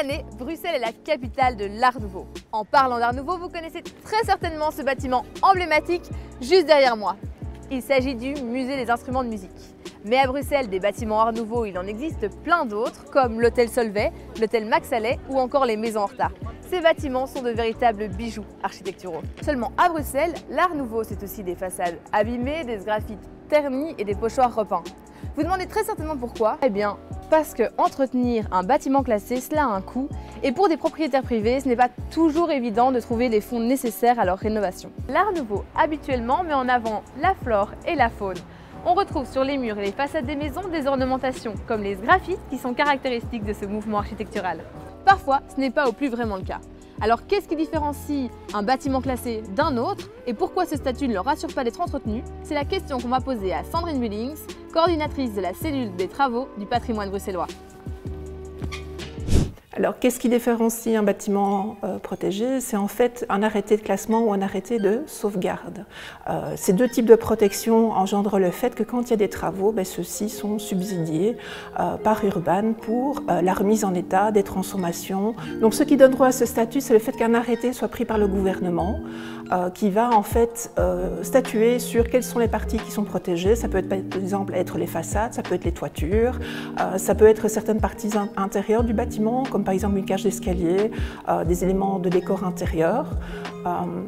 année, Bruxelles est la capitale de l'Art Nouveau. En parlant d'Art Nouveau, vous connaissez très certainement ce bâtiment emblématique juste derrière moi. Il s'agit du Musée des instruments de musique. Mais à Bruxelles, des bâtiments Art Nouveau, il en existe plein d'autres, comme l'hôtel Solvay, l'hôtel Max Allais ou encore les maisons Horta. Ces bâtiments sont de véritables bijoux architecturaux. Seulement à Bruxelles, l'Art Nouveau, c'est aussi des façades abîmées, des graffitis ternis et des pochoirs repeints. Vous demandez très certainement pourquoi? Eh bien, parce que entretenir un bâtiment classé, cela a un coût, et pour des propriétaires privés, ce n'est pas toujours évident de trouver les fonds nécessaires à leur rénovation. L'Art Nouveau, habituellement, met en avant la flore et la faune. On retrouve sur les murs et les façades des maisons des ornementations, comme les graffitis qui sont caractéristiques de ce mouvement architectural. Parfois, ce n'est pas au plus vraiment le cas. Alors qu'est-ce qui différencie un bâtiment classé d'un autre et pourquoi ce statut ne leur assure pas d'être entretenu? C'est la question qu'on va poser à Sandrine Willings, coordinatrice de la cellule des travaux du patrimoine bruxellois. Alors, qu'est-ce qui différencie un bâtiment protégé? C'est en fait un arrêté de classement ou un arrêté de sauvegarde. Ces deux types de protection engendrent le fait que quand il y a des travaux, ceux-ci sont subsidiés par Urban pour la remise en état des transformations. Donc, ce qui donne droit à ce statut, c'est le fait qu'un arrêté soit pris par le gouvernement qui va en fait statuer sur quelles sont les parties qui sont protégées. Ça peut être par exemple être les façades, ça peut être les toitures, ça peut être certaines parties intérieures du bâtiment, comme par exemple une cage d'escalier, des éléments de décor intérieur.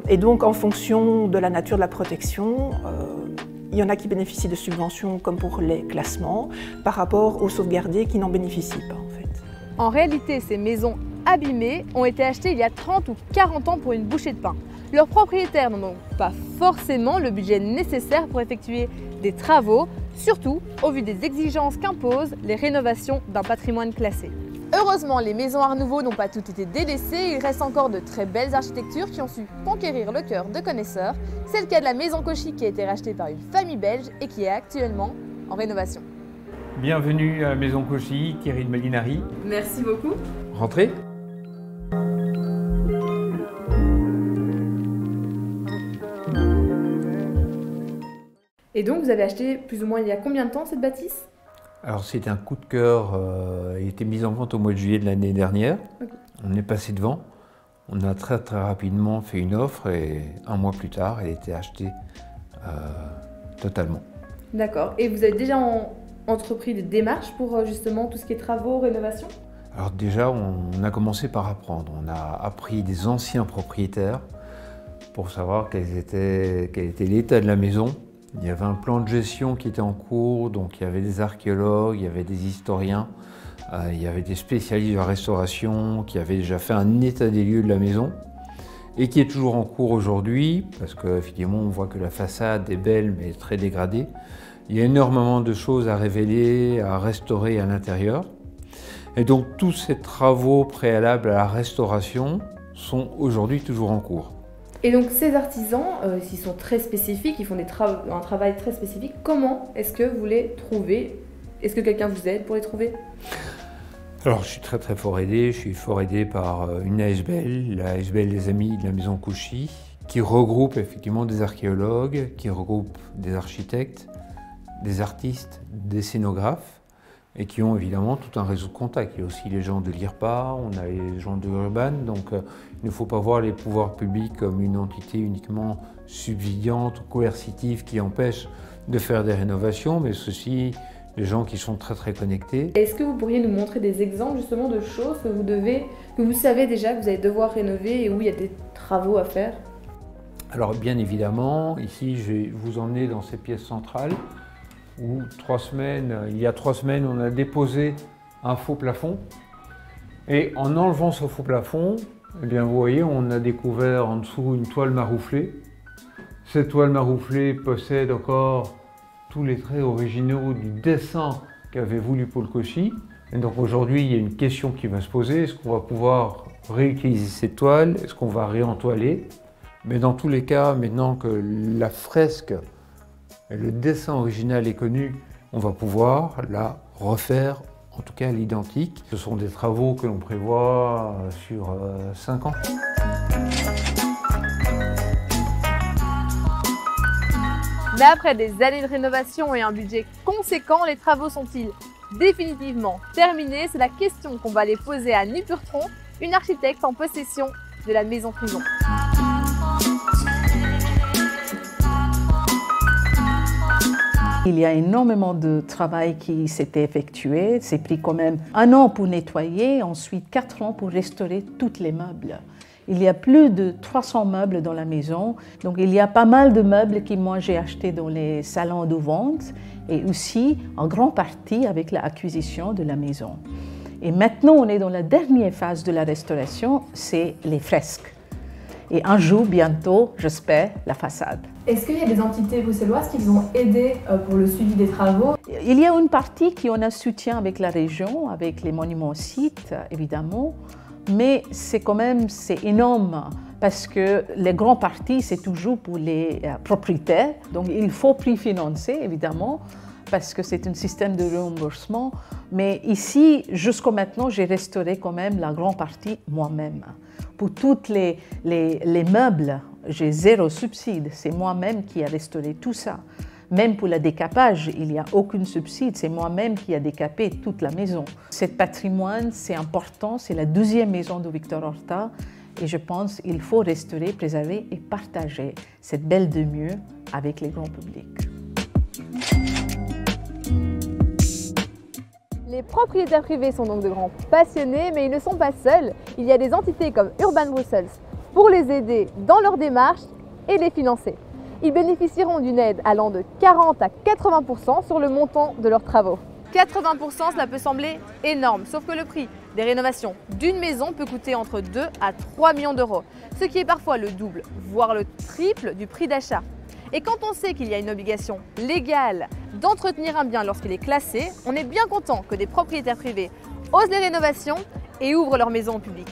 Et donc en fonction de la nature de la protection, il y en a qui bénéficient de subventions comme pour les classements, par rapport aux sauvegardés qui n'en bénéficient pas en fait. En réalité, ces maisons abîmées ont été achetées il y a 30 ou 40 ans pour une bouchée de pain. Leurs propriétaires n'ont donc pas forcément le budget nécessaire pour effectuer des travaux, surtout au vu des exigences qu'imposent les rénovations d'un patrimoine classé. Heureusement, les maisons Art Nouveau n'ont pas toutes été délaissées, il reste encore de très belles architectures qui ont su conquérir le cœur de connaisseurs. C'est le cas de la maison Cauchy qui a été rachetée par une famille belge et qui est actuellement en rénovation. Bienvenue à la maison Cauchy, Thierry de Malinari. Merci beaucoup. Rentrez. Et donc vous avez acheté plus ou moins il y a combien de temps cette bâtisse? Alors c'était un coup de cœur, il a été mis en vente au mois de juillet de l'année dernière. Okay. On est passé devant, on a très rapidement fait une offre et un mois plus tard, elle a été achetée totalement. D'accord. Et vous avez déjà entrepris des démarches pour justement tout ce qui est travaux, rénovation? Alors déjà, on a commencé par apprendre. On a appris des anciens propriétaires pour savoir quel était l'état de la maison. Il y avait un plan de gestion qui était en cours, donc il y avait des archéologues, il y avait des historiens, il y avait des spécialistes de la restauration qui avaient déjà fait un état des lieux de la maison et qui est toujours en cours aujourd'hui parce qu'effectivement on voit que la façade est belle mais très dégradée. Il y a énormément de choses à révéler, à restaurer à l'intérieur. Et donc tous ces travaux préalables à la restauration sont aujourd'hui toujours en cours. Et donc ces artisans, s'ils sont très spécifiques, ils font un travail très spécifique, comment est-ce que vous les trouvez? Est-ce que quelqu'un vous aide pour les trouver? Alors je suis très fort aidé, je suis fort aidé par une ASBL, la ASBL des Amis de la Maison Cauchy, qui regroupe effectivement des archéologues, qui regroupe des architectes, des artistes, des scénographes, et qui ont évidemment tout un réseau de contacts. Il y a aussi les gens de l'IRPA, on a les gens de Urban, donc il ne faut pas voir les pouvoirs publics comme une entité uniquement subsidiante ou coercitive qui empêche de faire des rénovations, mais ceci, les gens qui sont très connectés. Est-ce que vous pourriez nous montrer des exemples justement de choses que vous savez déjà que vous allez devoir rénover et où il y a des travaux à faire? Alors bien évidemment, ici je vais vous emmener dans ces pièces centrales où il y a 3 semaines, on a déposé un faux plafond. Et en enlevant ce faux plafond, eh bien, vous voyez, on a découvert en dessous une toile marouflée. Cette toile marouflée possède encore tous les traits originaux du dessin qu'avait voulu Paul Cauchy. Et donc aujourd'hui, il y a une question qui va se poser. Est-ce qu'on va pouvoir réutiliser cette toile? Est-ce qu'on va réentoiler? Mais dans tous les cas, maintenant que la fresque et le dessin original est connu, on va pouvoir la refaire, en tout cas à l'identique. Ce sont des travaux que l'on prévoit sur 5 ans. Mais après des années de rénovation et un budget conséquent, les travaux sont-ils Définitivement terminée, c'est la question qu'on va aller poser à Anne Purtron, une architecte en possession de la maison prison. Il y a énormément de travail qui s'était effectué. C'est pris quand même 1 an pour nettoyer, ensuite 4 ans pour restaurer tous les meubles. Il y a plus de 300 meubles dans la maison. Donc il y a pas mal de meubles que moi j'ai achetés dans les salons de vente et aussi en grande partie avec l'acquisition de la maison. Et maintenant on est dans la dernière phase de la restauration, c'est les fresques. Et un jour, bientôt, j'espère, la façade. Est-ce qu'il y a des entités bruxelloises qui vous ont aidé pour le suivi des travaux? Il y a une partie qui en a soutien avec la région, avec les monuments sites, évidemment, mais c'est quand même énorme parce que les grandes parties, c'est toujours pour les propriétaires. Donc il faut préfinancer, évidemment, parce que c'est un système de remboursement. Mais ici, jusqu'à maintenant, j'ai restauré quand même la grande partie moi-même. Pour tous les meubles, j'ai 0 subside. C'est moi-même qui ai restauré tout ça. Même pour le décapage, il n'y a aucun subside. C'est moi-même qui ai décapé toute la maison. Ce patrimoine, c'est important. C'est la 12e maison de Victor Horta. Et je pense qu'il faut restaurer, préserver et partager cette belle demeure avec les grands publics. Les propriétaires privés sont donc de grands passionnés, mais ils ne sont pas seuls. Il y a des entités comme Urban Brussels pour les aider dans leur démarche et les financer. Ils bénéficieront d'une aide allant de 40 à 80% sur le montant de leurs travaux. 80%, cela peut sembler énorme, sauf que le prix des rénovations d'une maison peut coûter entre 2 à 3 millions d'euros, ce qui est parfois le double, voire le triple du prix d'achat. Et quand on sait qu'il y a une obligation légale d'entretenir un bien lorsqu'il est classé, on est bien content que des propriétaires privés osent les rénovations et ouvrent leur maison au public.